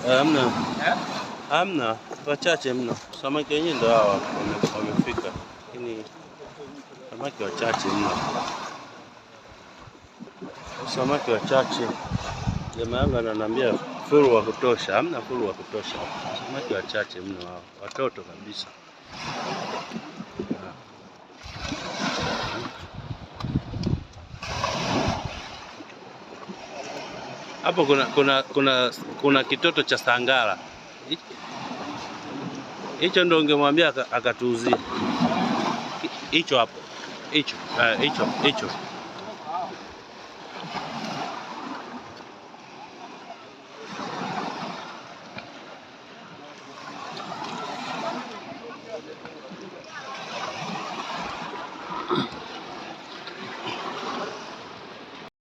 Hamna. Hamna, wachache mno. Samaki wenyewe ndio hawa wamefika. Lakini samaki wachache mno. Samaki wachache. Jamaa yangu ananiambia furu wa kutosha. Hamna furu wa kutosha. Samaki wachache mno hao. Watoto kabisa. Hapo kuna kitoto cha sangara. Hicho ndo ungemwambia akatuuzia. Hicho hapo. Hicho.